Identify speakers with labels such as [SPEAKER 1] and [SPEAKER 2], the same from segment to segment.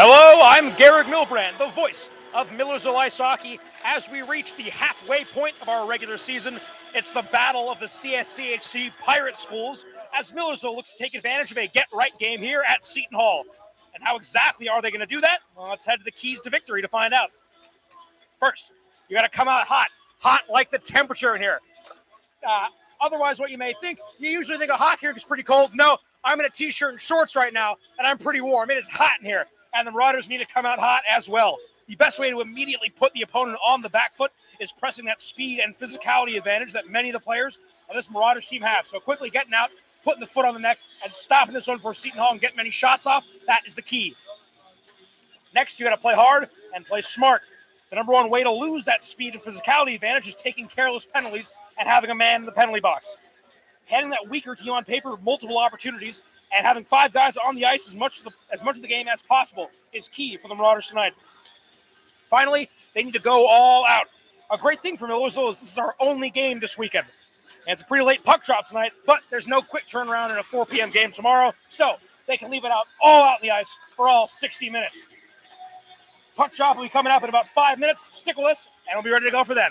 [SPEAKER 1] Hello, I'm Garrett Milbrand, the voice of Millersville Ice Hockey. As we reach the halfway point of our regular season, it's the battle of the CSCHC Pirate Schools as Millersville looks to take advantage of a get-right game here at Seton Hall. And how exactly are they going to do that? Well, let's head to the keys to victory to find out. First, you got to come out hot like the temperature in here. Uh, Otherwise, what you may think, you usually think a hockey rink is pretty cold. No, I'm in a t-shirt and shorts right now, and I'm pretty warm. It is hot in here, and the Marauders need to come out hot as well. The best way to immediately put the opponent on the back foot is pressing that speed and physicality advantage that many of the players of this Marauders team have. So quickly getting out, putting the foot on the neck, and stopping this one for Seton Hall and getting many shots off, that is the key. Next, you got to play hard and play smart. The number one way to lose that speed and physicality advantage is taking careless penalties and having a man in the penalty box. Handing that weaker team on paper multiple opportunities and having five guys on the ice as much of the game as possible is key for the Marauders tonight. Finally, they need to go all out. A great thing for Millersville is this is our only game this weekend. And it's a pretty late puck drop tonight, but there's no quick turnaround in a 4 p.m. game tomorrow, so they can leave it all out in the ice for all 60 minutes. Puck drop will be coming up in about 5 minutes. Stick with us, and we'll be ready to go for then.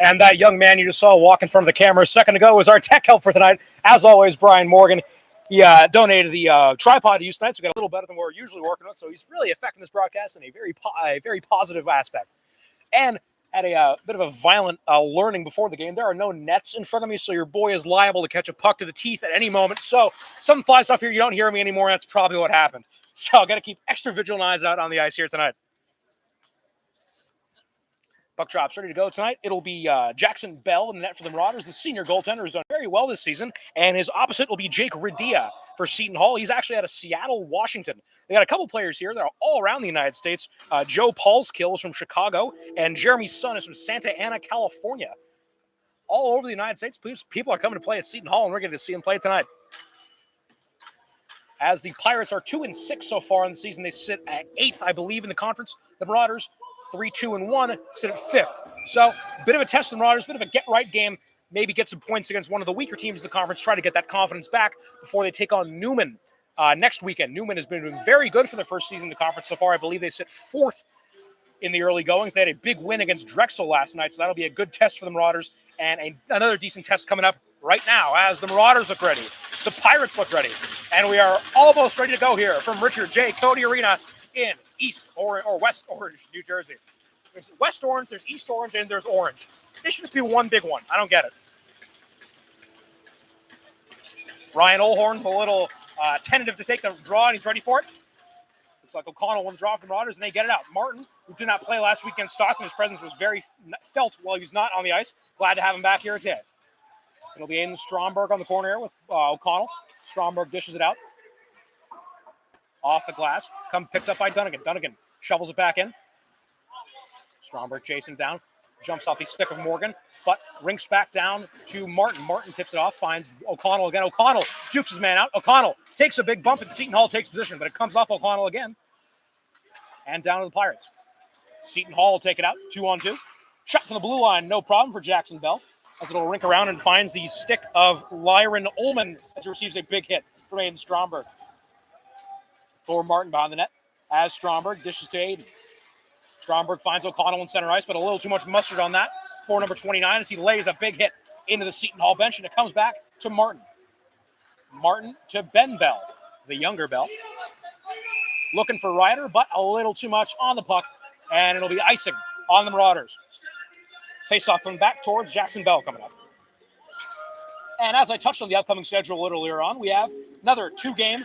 [SPEAKER 1] And that young man you just saw walk in front of the camera a second ago is our tech help for tonight. As always, Brian Morgan. He donated the tripod to use tonight, so we got a little better than we're usually working on. So he's really affecting this broadcast in a very positive aspect. And had a bit of a violent learning before the game. There are no nets in front of me, so your boy is liable to catch a puck to the teeth at any moment. So something flies off here, you don't hear me anymore. That's probably what happened. So I got to keep extra vigilant eyes out on the ice here tonight. Puck drops ready to go tonight. It'll be Jackson Bell in the net for the Marauders. The senior goaltender has done very well this season. And his opposite will be Jake Radia for Seton Hall. He's actually out of Seattle, Washington. They got a couple players here that are all around the United States. Joe Paulskill is from Chicago, and Jeremy Sun is from Santa Ana, California. All over the United States, people are coming to play at Seton Hall, and we're going to see them play tonight. As the Pirates are 2-6 so far in the season, they sit at 8th, I believe, in the conference. The Marauders 3-2-1, sit at 5th. So, bit of a test for the Marauders, bit of a get-right game. Maybe get some points against one of the weaker teams in the conference, try to get that confidence back before they take on Newman next weekend. Newman has been doing very good for the first season in the conference so far. I believe they sit 4th in the early goings. They had a big win against Drexel last night, so that'll be a good test for the Marauders, and another decent test coming up right now as the Marauders look ready. The Pirates look ready, and we are almost ready to go here from Richard J. Cody Arena in West Orange, New Jersey. There's West Orange, there's East Orange, and there's Orange. This should just be one big one. I don't get it. Ryan Olhorn's a little tentative to take the draw, and he's ready for it. Looks like O'Connell won the draw for the Marauders, and they get it out. Martin, who did not play last week against Stockton, his presence was very felt while he was not on the ice. Glad to have him back here today. It'll be Aiden Stromberg on the corner here with O'Connell. Stromberg dishes it out. Off the glass. Picked up by Dunnigan. Dunnigan shovels it back in. Stromberg chasing down. Jumps off the stick of Morgan, but rinks back down to Martin. Martin tips it off, finds O'Connell again. O'Connell jukes his man out. O'Connell takes a big bump, and Seton Hall takes position, but it comes off O'Connell again. And down to the Pirates. Seton Hall will take it out, 2-on-2. Shot from the blue line, no problem for Jackson Bell, as it'll rink around and finds the stick of Lyron Ullman as he receives a big hit from Aiden Stromberg. Thor Martin behind the net as Stromberg dishes to Aiden. Stromberg finds O'Connell in center ice, but a little too much mustard on that for number 29 as he lays a big hit into the Seton Hall bench, and it comes back to Martin. Martin to Ben Bell, the younger Bell. Looking for Ryder, but a little too much on the puck, and it'll be icing on the Marauders. Face-off from back towards Jackson Bell coming up. And as I touched on the upcoming schedule a little earlier on, we have another two-game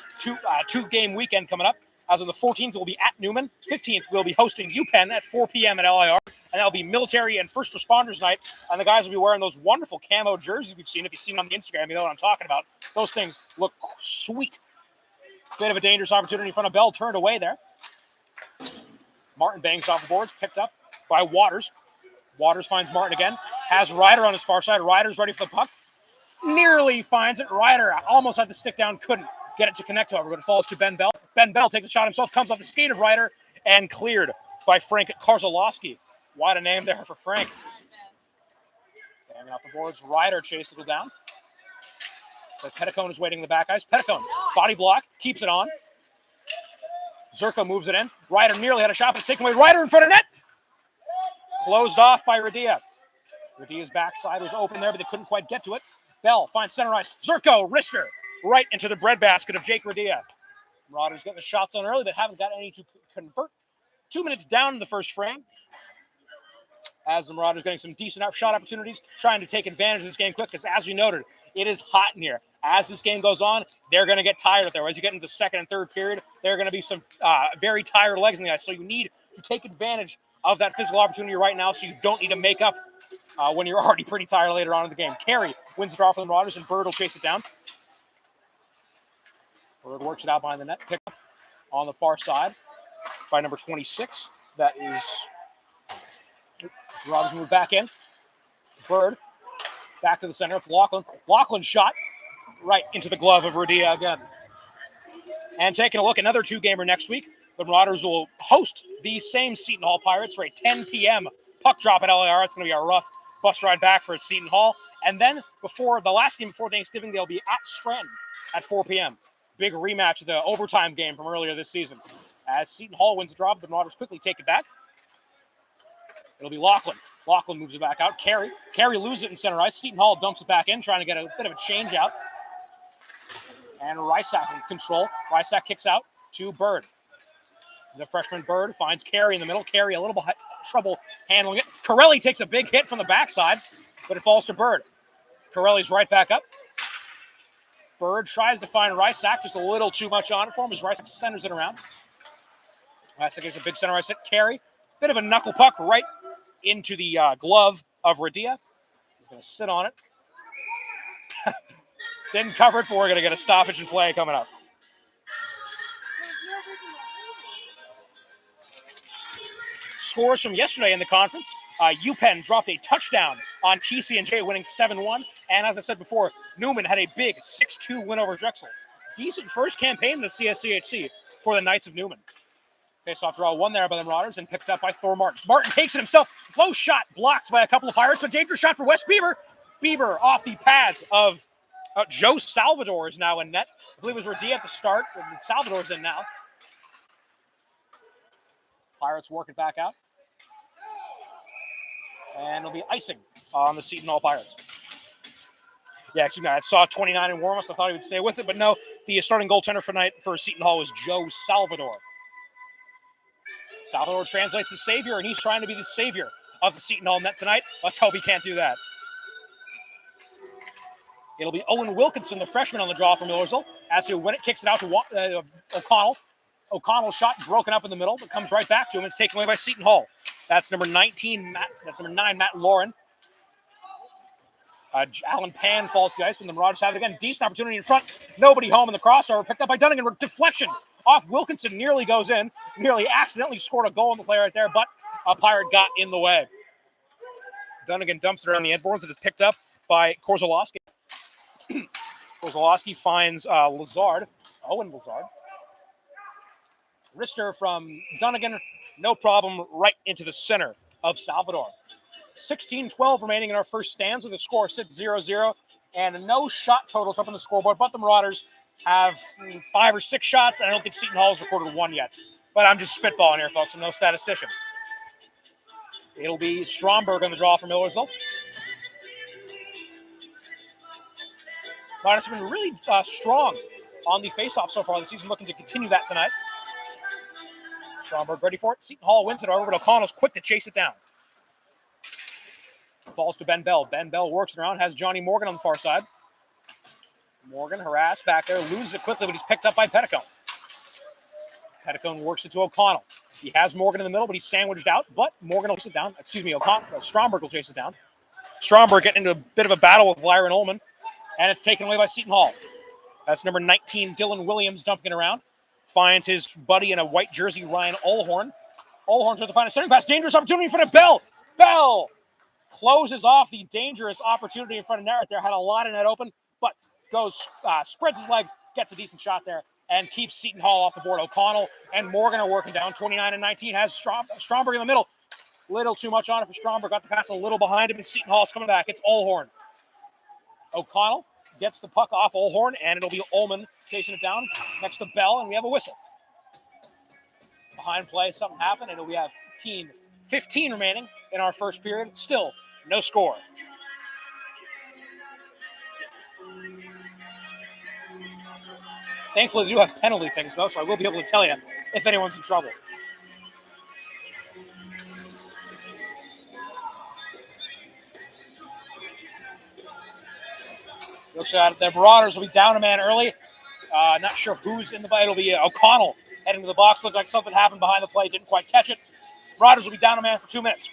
[SPEAKER 1] weekend coming up. As on the 14th, we'll be at Newman. 15th, we'll be hosting UPenn at 4 p.m. at LIR. And that'll be military and first responders night. And the guys will be wearing those wonderful camo jerseys we've seen. If you've seen them on the Instagram, you know what I'm talking about. Those things look sweet. Bit of a dangerous opportunity in front of Bell. Turned away there. Martin bangs off the boards. Picked up by Waters. Waters finds Martin again. Has Ryder on his far side. Ryder's ready for the puck. Nearly finds it. Ryder almost had the stick down. Couldn't get it to connect, however, but it falls to Ben Bell. Ben Bell takes a shot himself, comes off the skate of Ryder, and cleared by Frank Karzalowski. What a name there for Frank. Banging off the boards, Ryder chases it down. So Petticone is waiting in the back ice. Petticone, body block, keeps it on. Zerko moves it in. Ryder nearly had a shot, but it's taken away. Ryder in front of net. Closed off by Radia. Radia's backside was open there, but they couldn't quite get to it. Bell finds center ice. Zerko, wrister, right into the breadbasket of Jake Radia. Marauders getting the shots on early, but haven't got any to convert. 2 minutes down in the first frame. As the Marauders getting some decent shot opportunities, trying to take advantage of this game quick, because as we noted, it is hot in here. As this game goes on, they're going to get tired out there. As you get into the second and third period, there are going to be some very tired legs in the ice. So you need to take advantage of that physical opportunity right now, so you don't need to make up when you're already pretty tired later on in the game. Carey wins the draw for the Marauders, and Bird will chase it down. Bird works it out behind the net. Pick up on the far side by number 26. That is Marauders move back in. Bird back to the center. It's Laughlin. Laughlin shot right into the glove of Radia again. And taking a look, another two-gamer next week. The Marauders will host these same Seton Hall Pirates for a 10 p.m. puck drop at LIR. It's going to be a rough bus ride back for Seton Hall. And then before the last game before Thanksgiving, they'll be at Scranton at 4 p.m. Big rematch of the overtime game from earlier this season. As Seton Hall wins the draw, the Marauders quickly take it back. It'll be Laughlin. Lachlan moves it back out. Carey loses it in center ice. Seton Hall dumps it back in, trying to get a bit of a change out. And Rysack in control. Rysack kicks out to Bird. The freshman Bird finds Carey in the middle. Carey a little bit trouble handling it. Corelli takes a big hit from the backside, but it falls to Bird. Corelli's right back up. Bird tries to find Rysack, just a little too much on it for him as Rysack centers it around. Rysack gets a big center ice hit. Carey, bit of a knuckle puck right into the glove of Radia. He's going to sit on it. Didn't cover it, but we're going to get a stoppage and play coming up. Scores from yesterday in the conference. UPenn dropped a touchdown on TCNJ, winning 7-1. And as I said before, Newman had a big 6-2 win over Drexel. Decent first campaign in the CSCHC for the Knights of Newman. Face-off draw won there by the Marauders and picked up by Thor Martin. Martin takes it himself. Low shot blocked by a couple of Pirates, but dangerous shot for Wes Bieber. Bieber off the pads of Joe Salvador is now in net. I believe it was Radia at the start, but Salvador's in now. Pirates work it back out. And it'll be icing on the Seton Hall Pirates. Yeah, excuse me, I saw 29 in warm-ups. I thought he would stay with it, but no, the starting goaltender for Seton Hall was Joe Salvador. Salvador translates as savior, and he's trying to be the savior of the Seton Hall net tonight. Let's hope he can't do that. It'll be Owen Wilkinson, the freshman, on the draw for Millersville. As he win it, kicks it out to O'Connell. O'Connell's shot broken up in the middle, but comes right back to him. It's taken away by Seton Hall. That's number 19, Matt. That's number 9, Matt Lauren. Alan Pan falls to the ice, but the Marauders have it again. Decent opportunity in front. Nobody home in the crossover. Picked up by Dunnigan. Deflection off Wilkinson. Nearly goes in. Nearly accidentally scored a goal on the play right there, but a Pirate got in the way. Dunnigan dumps it around the endboards. It is picked up by Korzalowski. Korzalowski finds Lazard. Owen Lazard. Wrister from Dunnigan. No problem. Right into the center of Salvador. 16-12 remaining in our first stanza. The score sits 0-0, and no shot totals up on the scoreboard, but the Marauders have 5 or 6 shots, and I don't think Seton Hall has recorded 1 yet. But I'm just spitballing here, folks. I'm no statistician. It'll be Stromberg on the draw for Millersville. Marauders have been really strong on the faceoff so far this season, looking to continue that tonight. Stromberg ready for it. Seton Hall wins it over, but O'Connell's quick to chase it down. Falls to Ben Bell. Ben Bell works it around, has Johnny Morgan on the far side. Morgan harassed back there, loses it quickly, but he's picked up by Petticone. Petticone works it to O'Connell. He has Morgan in the middle, but he's sandwiched out, but Morgan will chase it down. Stromberg will chase it down. Stromberg getting into a bit of a battle with Lyron Ullman, and it's taken away by Seton Hall. That's number 19, Dylan Williams, dumping it around. Finds his buddy in a white jersey, Ryan Olhorn. Olhorn tries to find a centering pass. Dangerous opportunity in front of Bell. Bell closes off the dangerous opportunity in front of net right there. Had a lot of net open, but goes, spreads his legs, gets a decent shot there, and keeps Seton Hall off the board. O'Connell and Morgan are working down. 29 and 19 has Stromberg in the middle. Little too much on it for Stromberg. Got the pass a little behind him, and Seton Hall's coming back. It's Olhorn. O'Connell gets the puck off Olhorn, and it'll be Ullman chasing it down next to Bell, and we have a whistle. Behind play, something happened, and we have 15 remaining in our first period. Still, no score. Thankfully, they do have penalty things, though, so I will be able to tell you if anyone's in trouble. Looks like the Marauders will be down a man early. Not sure who's in the fight. It'll be O'Connell heading to the box. Looks like something happened behind the play. Didn't quite catch it. Marauders will be down a man for 2 minutes.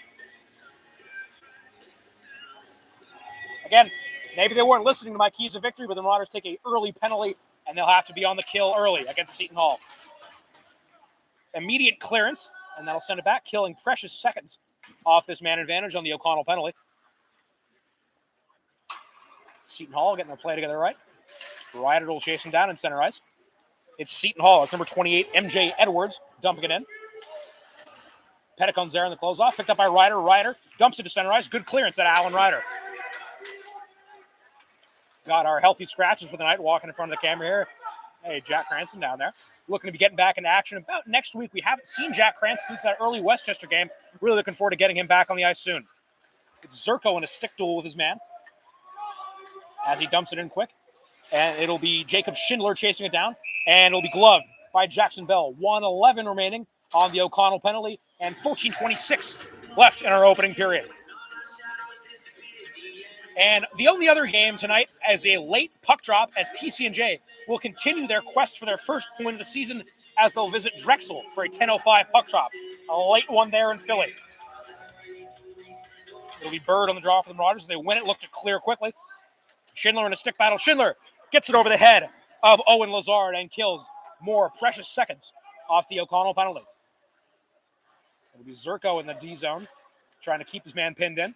[SPEAKER 1] Again, maybe they weren't listening to my keys of victory, but the Marauders take an early penalty, and they'll have to be on the kill early against Seton Hall. Immediate clearance, and that'll send it back, killing precious seconds off this man advantage on the O'Connell penalty. Seton Hall getting their play together right. Ryder will chase him down in center ice. It's Seton Hall. It's number 28, MJ Edwards, dumping it in. Petticone's there in the closeoff. Picked up by Ryder. Ryder dumps it to center ice. Good clearance at Alan Ryder. Got our healthy scratches for the night walking in front of the camera here. Hey, Jack Cranston down there. Looking to be getting back into action about next week. We haven't seen Jack Cranston since that early Westchester game. Really looking forward to getting him back on the ice soon. It's Zerko in a stick duel with his man as he dumps it in quick. And it'll be Jacob Schindler chasing it down. And it'll be gloved by Jackson Bell. 1:11 remaining on the O'Connell penalty. And 14:26 left in our opening period. And the only other game tonight is a late puck drop as TC&J will continue their quest for their first point of the season as they'll visit Drexel for a 10:05 puck drop. A late one there in Philly. It'll be Bird on the draw for the Marauders. They win it, look to clear quickly. Schindler in a stick battle. Schindler gets it over the head of Owen Lazard and kills more precious seconds off the O'Connell penalty. It'll be Zerko in the D zone, trying to keep his man pinned in.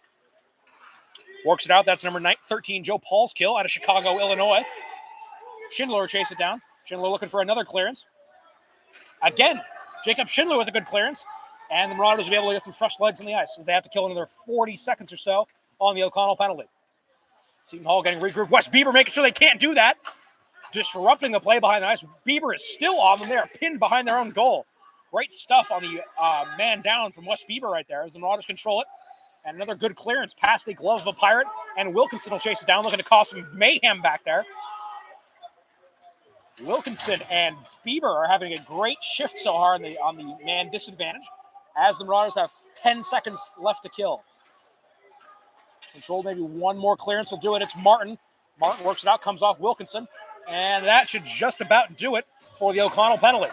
[SPEAKER 1] Works it out. That's number 13, Joe Paul's kill out of Chicago, Illinois. Schindler chase it down. Schindler looking for another clearance. Again, Jacob Schindler with a good clearance. And the Marauders will be able to get some fresh legs on the ice as they have to kill another 40 seconds or so on the O'Connell penalty. Seton Hall getting regrouped. Wes Bieber making sure they can't do that. Disrupting the play behind the ice. Bieber is still on them. They are pinned behind their own goal. Great stuff on the man down from Wes Bieber right there as the Marauders control it. And another good clearance past a glove of a Pirate. And Wilkinson will chase it down, looking to cause some mayhem back there. Wilkinson and Bieber are having a great shift so far on the man disadvantage as the Marauders have 10 seconds left to kill. Control, maybe one more clearance will do it. It's Martin. Martin works it out, comes off Wilkinson. And that should just about do it for the O'Connell penalty.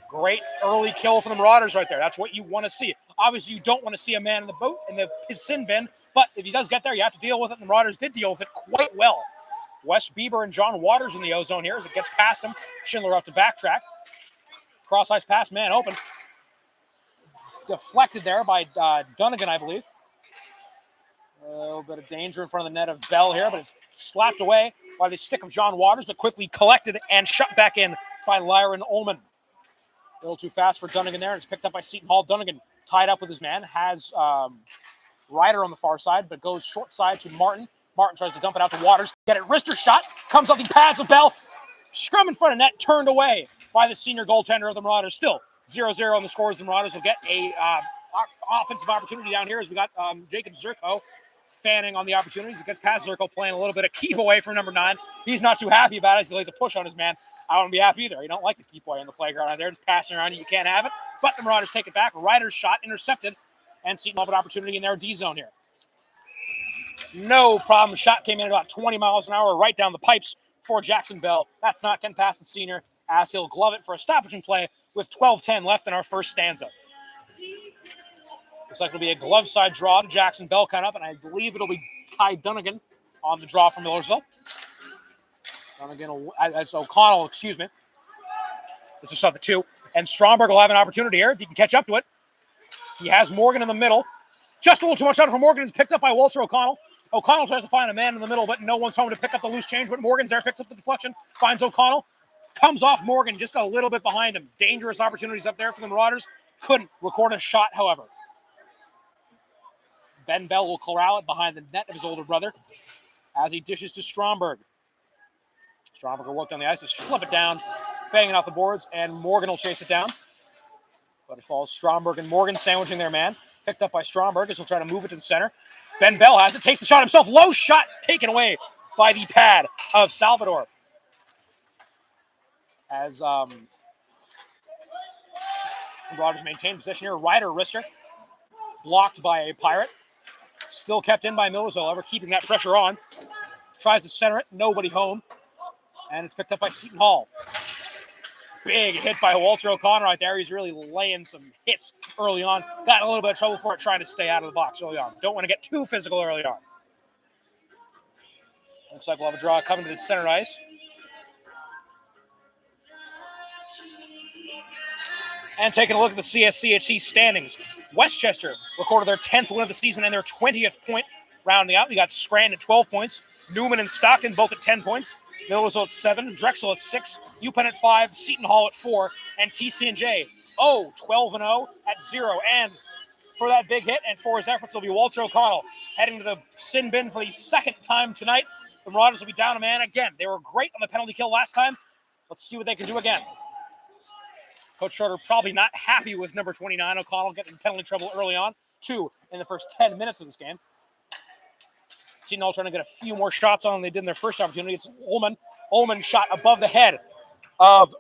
[SPEAKER 1] Great early kill for the Marauders right there. That's what you want to see. Obviously, you don't want to see a man in the boat in his sin bin, but if he does get there, you have to deal with it, and the Marauders did deal with it quite well. Wes Bieber and John Waters in the O-zone here as it gets past him. Schindler off to backtrack. Cross-ice pass, man open. Deflected there by Dunnigan, I believe. A little bit of danger in front of the net of Bell here, but it's slapped away by the stick of John Waters, but quickly collected and shut back in by Lyron Ullman. A little too fast for Dunnigan there, and it's picked up by Seton Hall. Dunnigan tied up with his man, has Ryder on the far side, but goes short side to Martin. Martin tries to dump it out to Waters. Get it, wrister shot, comes off the pads of Bell. Scrum in front of net, turned away by the senior goaltender of the Marauders. Still 0-0 on the scores. The Marauders will get a offensive opportunity down here as we got Jacob Zerko fanning on the opportunities. It gets past Zerko, playing a little bit of keep away from number 9. He's not too happy about it as he lays a push on his man. I wouldn't be happy either. You don't like the keep away on the playground out there. Just passing around you. You can't have it. But the Marauders take it back. Ryder's shot intercepted. And Seton have an opportunity in their D zone here. No problem. Shot came in at about 20 miles an hour right down the pipes for Jackson Bell. That's not getting past the senior as he'll glove it for a stoppage and play with 12:10 left in our first stanza. Looks like it'll be a glove side draw to Jackson Bell coming up, and I believe it'll be Ty Dunnigan on the draw from Millersville. Dunnigan, that's O'Connell, excuse me. Let's just saw the 2. And Stromberg will have an opportunity here if he can catch up to it. He has Morgan in the middle. Just a little too much out for Morgan. It's picked up by Walter O'Connell. O'Connell tries to find a man in the middle, but no one's home to pick up the loose change. But Morgan's there, picks up the deflection, finds O'Connell. Comes off Morgan just a little bit behind him. Dangerous opportunities up there for the Marauders. Couldn't record a shot, however. Ben Bell will corral it behind the net of his older brother as he dishes to Stromberg. Stromberg will work on the ice, just flip it down, banging off the boards, and Morgan will chase it down. But it falls Stromberg and Morgan sandwiching their man. Picked up by Stromberg as he'll try to move it to the center. Ben Bell has it, takes the shot himself. Low shot taken away by the pad of Salvador. As Marauders maintain possession here. Ryder wrister blocked by a Pirate. Still kept in by Millersville, however, keeping that pressure on. Tries to center it, nobody home. And it's picked up by Seton Hall. Big hit by Walter O'Connor right there. He's really laying some hits early on. Got a little bit of trouble for it, trying to stay out of the box early on. Don't want to get too physical early on. Looks like we'll have a draw coming to the center ice. And taking a look at the CSCHC standings. Westchester recorded their 10th win of the season and their 20th point rounding out. We got Scranton at 12 points. Newman and Stockton both at 10 points. Millersville at 7. Drexel at 6. UPenn at 5. Seton Hall at 4. And TC&J, 12-0 at 0. And for that big hit and for his efforts will be Walter O'Connell heading to the sin bin for the second time tonight. The Marauders will be down a man again. They were great on the penalty kill last time. Let's see what they can do again. Coach Schroeder probably not happy with number 29, O'Connell, getting penalty trouble early on. 2 in the first 10 minutes of this game. Seton Hall trying to get a few more shots on than they did in their first opportunity. It's Ullman. Ullman shot above the head of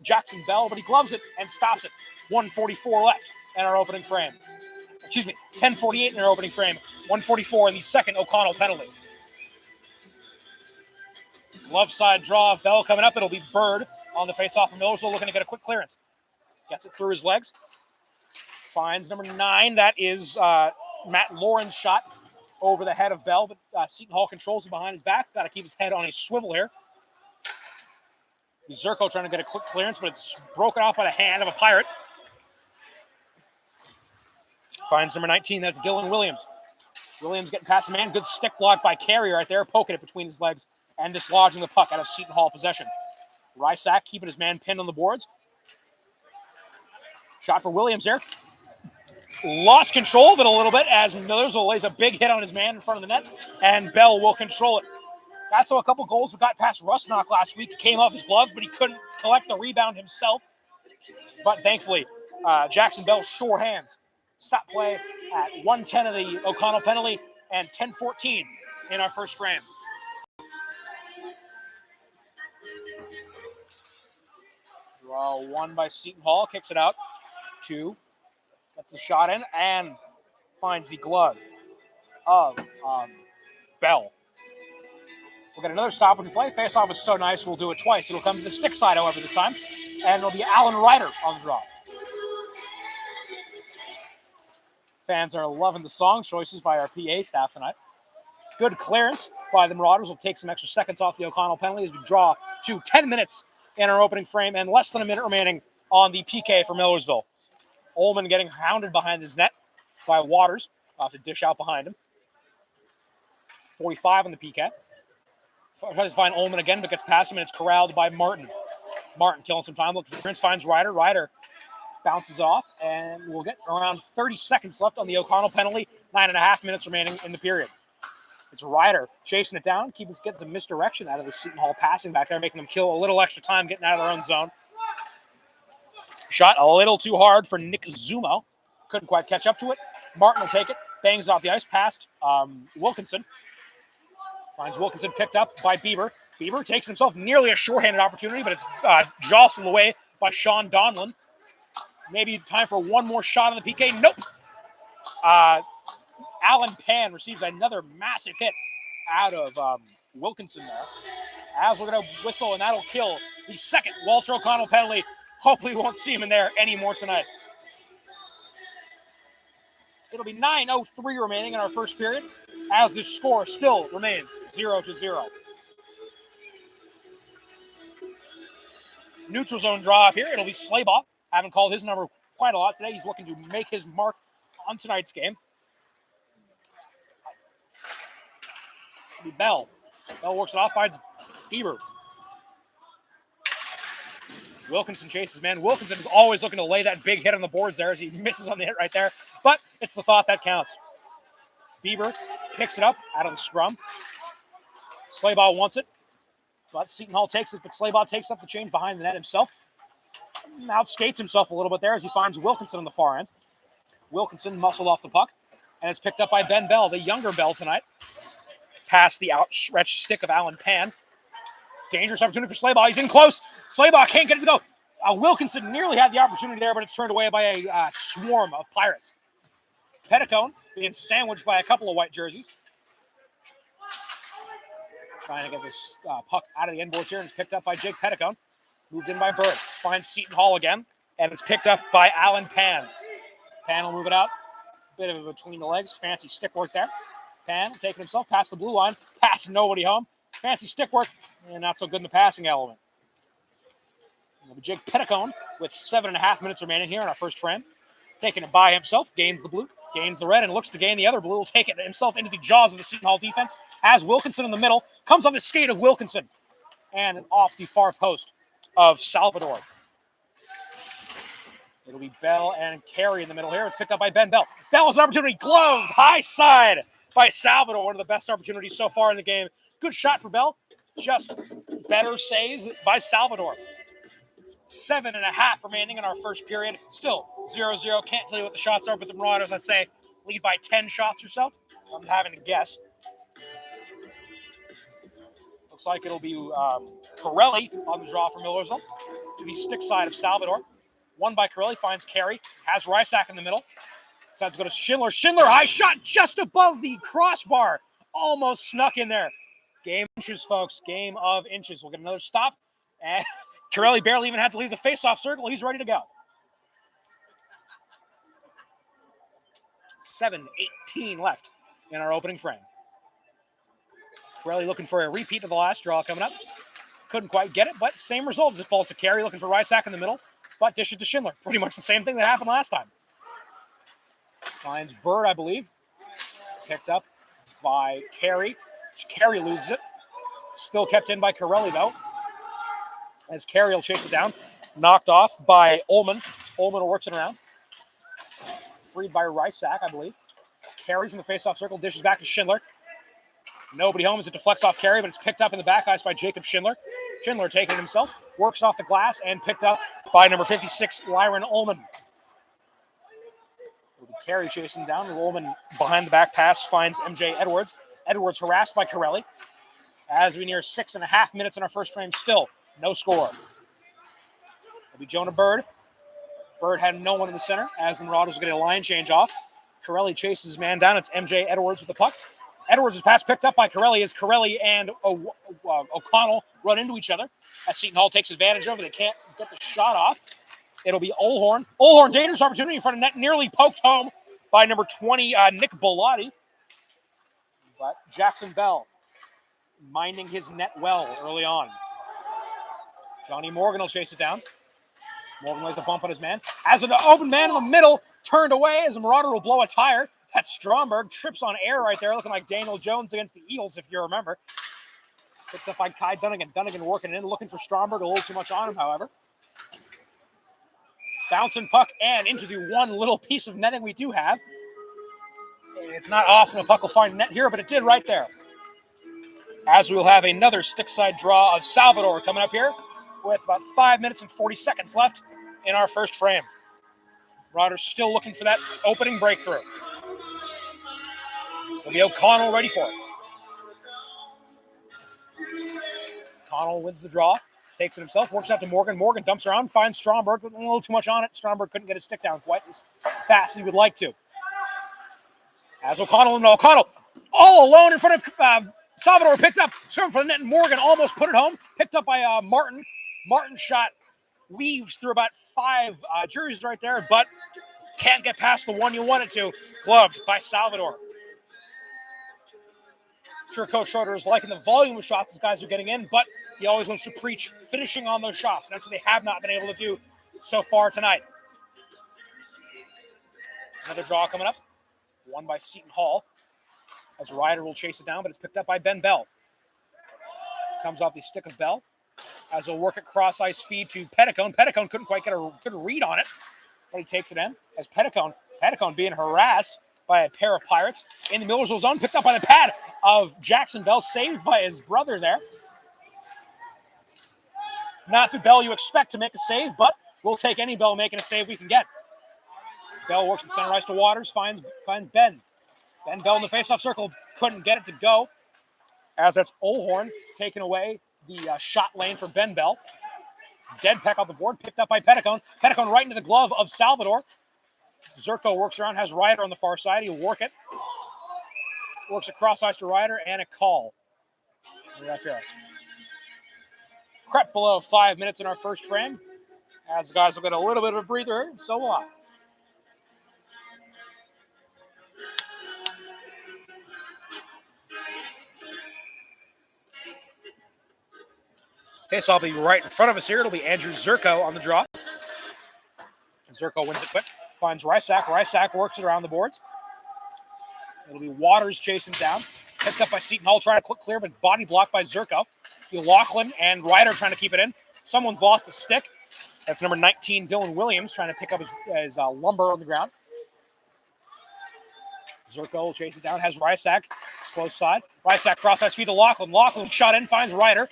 [SPEAKER 1] Jackson Bell, but he gloves it and stops it. 1:44 left in our opening frame. 10:48 in our opening frame. 1:44 in the second O'Connell penalty. Glove side draw of Bell coming up. It'll be Bird on the faceoff from Millersville, looking to get a quick clearance. Gets it through his legs. Finds number 9. That is Matt Lauren's shot over the head of Bell, but Seton Hall controls it behind his back. Got to keep his head on a swivel here. Zerko trying to get a quick clearance, but it's broken off by the hand of a Pirate. Finds number 19. That's Dylan Williams. Williams getting past the man. Good stick block by Carey right there, poking it between his legs and dislodging the puck out of Seton Hall possession. Rysack keeping his man pinned on the boards. Shot for Williams there. Lost control of it a little bit as Millersville lays a big hit on his man in front of the net, and Bell will control it. That's how a couple goals got past Rusnock last week. He came off his glove, but he couldn't collect the rebound himself. But thankfully, Jackson Bell's sure hands stop play at 1:10 of the O'Connell penalty and 10:14 in our first frame. Draw 1 by Seton Hall, kicks it out. 2. Gets the shot in and finds the glove of Bell. We'll get another stop when we play. Face-off is so nice, we'll do it twice. It'll come to the stick side, however, this time. And it'll be Alan Ryder on the draw. Fans are loving the song choices by our PA staff tonight. Good clearance by the Marauders. Will take some extra seconds off the O'Connell penalty as we draw to 10 minutes in our opening frame and less than a minute remaining on the PK for Millersville. Ullman getting hounded behind his net by Waters. Off to dish out behind him. 45 on the PK. Tries to find Ullman again, but gets past him, and it's corralled by Martin. Martin killing some time. Looks for Prince, finds Ryder. Ryder bounces off, and we'll get around 30 seconds left on the O'Connell penalty. 9.5 minutes remaining in the period. It's Ryder chasing it down, getting some misdirection out of the Seton Hall passing back there, making them kill a little extra time getting out of their own zone. Shot a little too hard for Nick Zumo. Couldn't quite catch up to it. Martin will take it. Bangs off the ice past Wilkinson. Finds Wilkinson picked up by Bieber. Bieber takes himself nearly a shorthanded opportunity, but it's jostled away by Sean Donlan. Maybe time for one more shot on the PK. Nope. Alan Pan receives another massive hit out of Wilkinson there. As we're going to whistle, and that'll kill the second Walter O'Connell penalty. Hopefully we won't see him in there anymore tonight. It'll be 9:03 remaining in our first period, as the score still remains 0-0. Neutral zone draw up here. It'll be Slaybaugh. Haven't called his number quite a lot today. He's looking to make his mark on tonight's game. It'll be Bell. Bell works it off, finds Bieber. Wilkinson chases, man. Wilkinson is always looking to lay that big hit on the boards there as he misses on the hit right there. But it's the thought that counts. Bieber picks it up out of the scrum. Slaybaugh wants it. But Seton Hall takes it, but Slaybaugh takes up the change behind the net himself. Outskates himself a little bit there as he finds Wilkinson on the far end. Wilkinson muscled off the puck, and it's picked up by Ben Bell, the younger Bell tonight. Past the outstretched stick of Alan Pan. Dangerous opportunity for Slaybaugh. He's in close. Slaybaugh can't get it to go. Wilkinson nearly had the opportunity there, but it's turned away by a swarm of Pirates. Petticone being sandwiched by a couple of white jerseys. Trying to get this puck out of the end boards here, and it's picked up by Jake Petticone. Moved in by Bird. Finds Seton Hall again, and it's picked up by Alan Pan. Pan will move it out. Bit of a between the legs. Fancy stick work there. Pan taking himself past the blue line. Pass nobody home. Fancy stick work, and not so good in the passing element. It'll be Jake Petticone with 7.5 minutes remaining here in our first frame. Taking it by himself, gains the blue, gains the red, and looks to gain the other blue. Will take it himself into the jaws of the Seton Hall defense. Has Wilkinson in the middle. Comes on the skate of Wilkinson. And off the far post of Salvador. It'll be Bell and Carey in the middle here. It's picked up by Ben Bell. Bell has an opportunity. Gloved high side by Salvador. One of the best opportunities so far in the game. Good shot for Bell. Just better save by Salvador. 7.5 remaining in our first period. Still 0-0. Can't tell you what the shots are, but the Marauders, I say, lead by 10 shots or so. I'm having to guess. Looks like it'll be Corelli on the draw for Millersville to the stick side of Salvador. Won by Corelli, finds Carey, has Rysack in the middle. Decides to go to Schindler. Schindler, high shot just above the crossbar. Almost snuck in there. Game inches, folks. Game of inches. We'll get another stop. And Corelli barely even had to leave the face-off circle. He's ready to go. 7:18 left in our opening frame. Corelli looking for a repeat of the last draw coming up. Couldn't quite get it, but same result as it falls to Carey. Looking for Rysack in the middle, but dishes to Schindler. Pretty much the same thing that happened last time. Finds Bird, I believe. Picked up by Carey. Carey loses it. Still kept in by Corelli, though. As Carey will chase it down. Knocked off by Ullman. Ullman works it around. Freed by Rysack, I believe. It's Carey from the face-off circle. Dishes back to Schindler. Nobody home as it deflects off Carey, but it's picked up in the back ice by Jacob Schindler. Schindler taking it himself. Works off the glass and picked up by number 56, Lyron Ullman. Carey chasing down. Ullman behind the back pass finds MJ Edwards. Edwards harassed by Corelli. As we near 6.5 minutes in our first frame, still no score. It'll be Jonah Bird. Bird had no one in the center as the Marauders will get a line change off. Corelli chases his man down. It's MJ Edwards with the puck. Edwards' pass picked up by Corelli as Corelli and O'Connell run into each other. As Seton Hall takes advantage of it, they can't get the shot off. It'll be Olhorn. Olhorn, dangerous opportunity in front of net, nearly poked home by number 20, Nick Bellotti. But Jackson Bell minding his net well early on. Johnny Morgan will chase it down. Morgan lays the bump on his man. Has an open man in the middle, turned away as the Marauder will blow a tire. That's Stromberg, trips on air right there, looking like Daniel Jones against the Eagles, if you remember. Picked up by Kai Dunnigan. Dunnigan working in, looking for Stromberg, a little too much on him, however. Bouncing puck and into the one little piece of netting we do have. It's not often a puck will find net here, but it did right there. As we will have another stick side draw of Salvador coming up here with about 5 minutes and 40 seconds left in our first frame. Marauders still looking for that opening breakthrough. It'll be O'Connell ready for it. O'Connell wins the draw. Takes it himself, works out to Morgan. Morgan dumps around, finds Stromberg, but a little too much on it. Stromberg couldn't get his stick down quite as fast as he would like to. As O'Connell all alone in front of Salvador, picked up, served for the net, and Morgan almost put it home. Picked up by Martin. Martin's shot weaves through about 5 jerseys right there, but can't get past the one you want it to. Gloved by Salvador. Sure, Coach Schroeder is liking the volume of shots these guys are getting in, but he always wants to preach finishing on those shots. That's what they have not been able to do so far tonight. Another draw coming up. Won by Seton Hall. As Ryder will chase it down, but it's picked up by Ben Bell. Comes off the stick of Bell. As he'll work at cross-ice feed to Petticone. Petticone couldn't quite get a good read on it, but he takes it in. As Petticone being harassed by a pair of Pirates in the Millersville zone, picked up by the pad of Jackson Bell, saved by his brother there. Not the Bell you expect to make a save, but we'll take any Bell making a save we can get. Bell works the center ice to Waters, finds Ben. Ben Bell in the faceoff circle, couldn't get it to go. As that's Olhorn taking away the shot lane for Ben Bell. Dead peck off the board, picked up by Petticone. Petticone right into the glove of Salvador. Zerko works around, has Ryder on the far side. He'll work it. Works across ice to Ryder, and a call. Crept below 5 minutes in our first frame. As the guys will get a little bit of a breather, and so will I. Face-off will be right in front of us here. It'll be Andrew Zerko on the draw. Zerko wins it quick. Finds Rysack. Rysack works it around the boards. It'll be Waters chasing down. Picked up by Seton Hall, trying to click clear, but body blocked by Zerko. Laughlin and Ryder trying to keep it in. Someone's lost a stick. That's number 19, Dylan Williams, trying to pick up his lumber on the ground. Zerko will chase it down, has Rysack close side. Rysack cross-ice feed to Laughlin. Laughlin shot in, finds Ryder.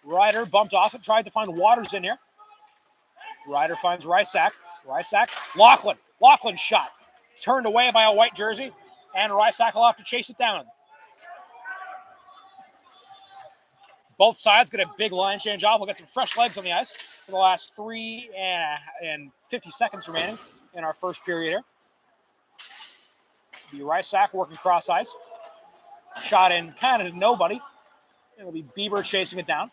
[SPEAKER 1] Ryder bumped off it, tried to find Waters in here. Ryder finds Rysack. Rysack, Laughlin. Laughlin shot. Turned away by a white jersey, and Rysack will have to chase it down. Both sides get a big line change off. We'll get some fresh legs on the ice for the last 3 and 50 seconds remaining in our first period here. The Rysack working cross ice. Shot in kind of to nobody. It'll be Bieber chasing it down.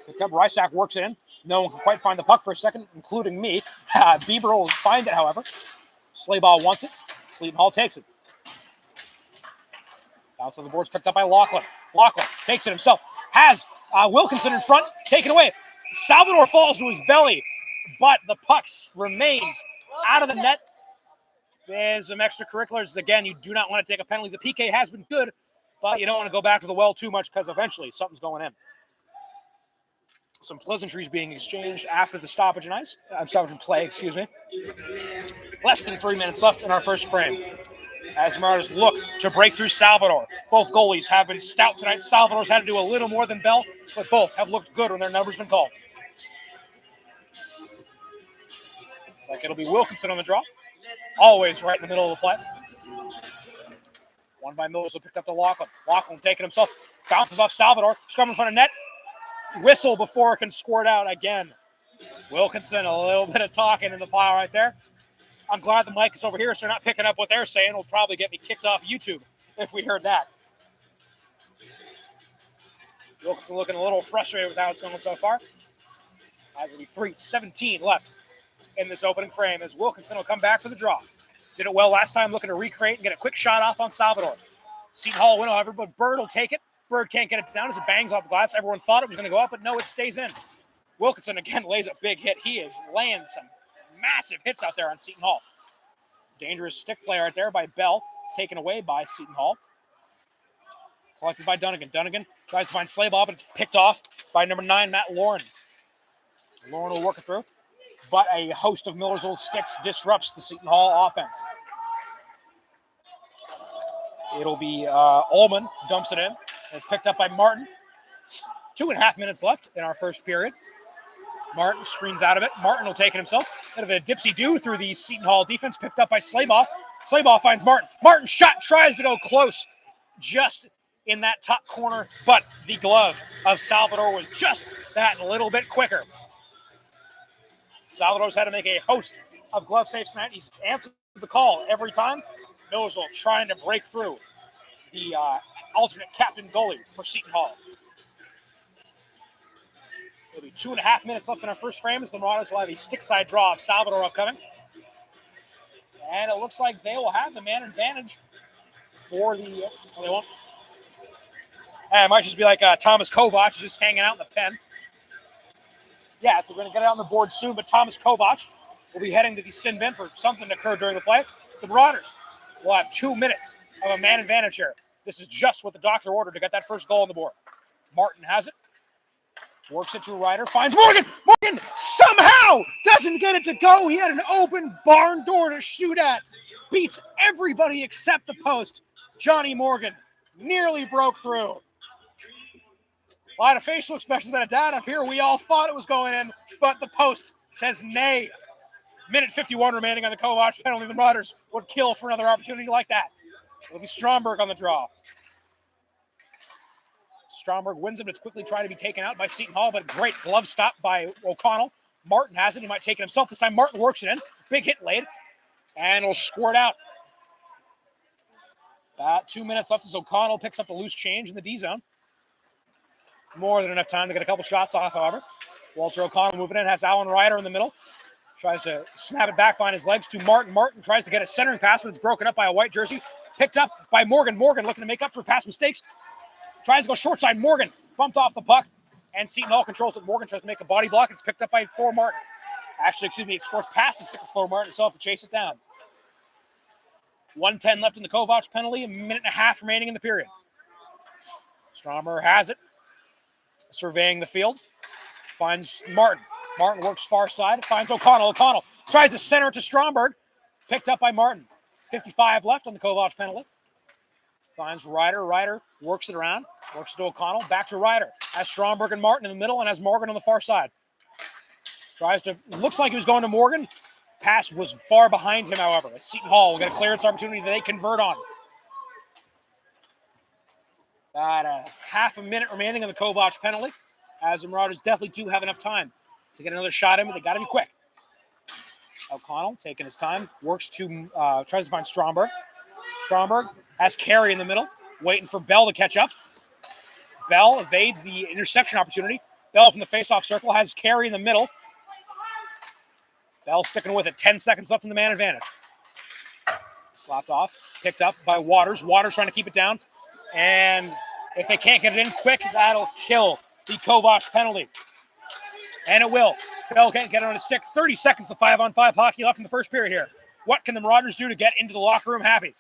[SPEAKER 1] Picked up, Rysack works it in. No one can quite find the puck for a second, including me. Bieber will find it, however. Slayball wants it. Seton Hall takes it. Bounce on the boards picked up by Lachlan. Lachlan takes it himself. Has Wilkinson in front. Taken away. Salvador falls to his belly, but the puck remains out of the net. There's some extracurriculars. Again, you do not want to take a penalty. The PK has been good, but you don't want to go back to the well too much because eventually something's going in. Some pleasantries being exchanged after the stoppage in play, excuse me. Less than 3 minutes left in our first frame. As Marauders look to break through Salvador. Both goalies have been stout tonight. Salvador's had to do a little more than Bell, but both have looked good when their number's been called. It's like it'll be Wilkinson on the draw. Always right in the middle of the play. One by Millersville picked up to Lachlan. Lachlan taking himself. Bounces off Salvador. Scrum in front of net. Whistle before it can squirt out again. Wilkinson, a little bit of talking in the pile right there. I'm glad the mic is over here, so they're not picking up what they're saying. It'll probably get me kicked off YouTube if we heard that. Wilkinson looking a little frustrated with how it's going so far. As it'll be 3:17 left in this opening frame as Wilkinson will come back for the draw. Did it well last time, looking to recreate and get a quick shot off on Salvador. Seton Hall win, however, but Bird will take it. Bird can't get it down as it bangs off the glass. Everyone thought it was going to go up, but no, it stays in. Wilkinson again lays a big hit. He is laying some massive hits out there on Seton Hall. Dangerous stick play right there by Bell. It's taken away by Seton Hall. Collected by Dunnigan. Dunnigan tries to find Slayball, but it's picked off by number 9, Matt Lauren. Lauren will work it through, but a host of Millersville sticks disrupts the Seton Hall offense. It'll be Ullman dumps it in. It's picked up by Martin. 2.5 minutes left in our first period. Martin screens out of it. Martin will take it himself. Bit of a dipsy-do through the Seton Hall defense, picked up by Slayball. Slayball finds Martin. Martin shot, tries to go close, just in that top corner, but the glove of Salvador was just that little bit quicker. Salvador's had to make a host of glove saves tonight. He's answered the call every time. Millersville trying to break through the alternate captain goalie for Seton Hall. It'll be 2.5 minutes left in our first frame as the Marauders will have a stick-side draw of Salvador upcoming. And it looks like they will have the man advantage for the... well, they won't. And it might just be like Thomas Kovac just hanging out in the pen. Yeah, so we're going to get it on the board soon, but Thomas Kovac will be heading to the sin bin for something that occurred during the play. The Marauders will have 2 minutes of a man advantage here. This is just what the doctor ordered to get that first goal on the board. Martin has it. Works it to Ryder. Finds Morgan. Morgan somehow doesn't get it to go. He had an open barn door to shoot at. Beats everybody except the post. Johnny Morgan nearly broke through. A lot of facial expressions out of dad up here. We all thought it was going in, but the post says nay. Minute 51 remaining on the Kovac penalty. The Marauders would kill for another opportunity like that. It'll be Stromberg on the draw. Stromberg wins it, but it's quickly trying to be taken out by Seton Hall, but great glove stop by O'Connell. Martin has it. He might take it himself this time. Martin works it in. Big hit laid, and it'll squirt out. About 2 minutes left as O'Connell picks up a loose change in the D zone. More than enough time to get a couple shots off, however. Walter O'Connell moving in, has Alan Ryder in the middle. Tries to snap it back behind his legs to Martin. Martin tries to get a centering pass, but it's broken up by a white jersey. Picked up by Morgan. Morgan looking to make up for past mistakes. Tries to go short side. Morgan bumped off the puck, and Seton Hall controls it. Morgan tries to make a body block. It's picked up by Thor Martin. Actually, it scores past the Thor Martin himself to chase it down. 1:10 left in the Kovac penalty. 1.5 minutes remaining in the period. Stromberg has it. Surveying the field. Finds Martin. Martin works far side. Finds O'Connell. O'Connell tries to center it to Stromberg. Picked up by Martin. 55 left on the Kovac penalty. Finds Ryder. Ryder works it around. Works it to O'Connell. Back to Ryder. Has Stromberg and Martin in the middle and has Morgan on the far side. Tries to... looks like he was going to Morgan. Pass was far behind him, however. As Seton Hall will get a clearance opportunity that they convert on. About a half a minute remaining on the Kovac penalty, as the Marauders definitely do have enough time to get another shot in, but they got to be quick. O'Connell taking his time, tries to find Stromberg. Stromberg has Carey in the middle, waiting for Bell to catch up. Bell evades the interception opportunity. Bell from the face-off circle has Carey in the middle. Bell sticking with it. 10 seconds left in the man advantage. Slapped off, picked up by Waters. Waters trying to keep it down. And if they can't get it in quick, that'll kill the Kovac penalty. And it will. Bell can't get it on his stick. 30 seconds of 5-on-5 hockey left in the first period here. What can the Marauders do to get into the locker room happy?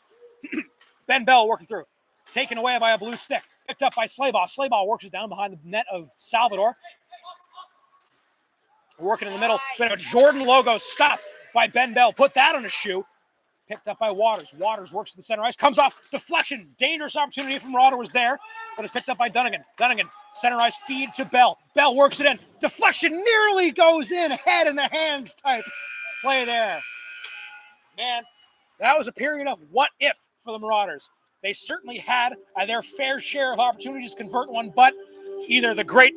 [SPEAKER 1] Ben Bell working through. Taken away by a blue stick. Picked up by Slaybaugh. Slaybaugh works it down behind the net of Salvador. Working in the middle. Bit of a Jordan logo stop by Ben Bell. Put that on his shoe. Picked up by Waters. Waters works to the center ice. Comes off. Deflection. Dangerous opportunity from Marauder was there. But it's picked up by Dunnigan. Dunnigan. Center ice feed to Bell. Bell works it in. Deflection nearly goes in. Head in the hands type play there. Man, that was a period of what if for the Marauders. They certainly had their fair share of opportunities to convert one, but either the great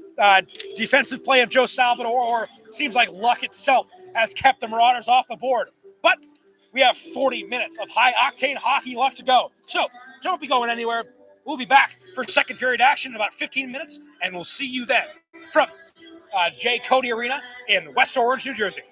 [SPEAKER 1] defensive play of Joe Salvador or seems like luck itself has kept the Marauders off the board. But we have 40 minutes of high-octane hockey left to go. So don't be going anywhere. We'll be back for second period action in about 15 minutes, and we'll see you then from J. Cody Arena in West Orange, New Jersey.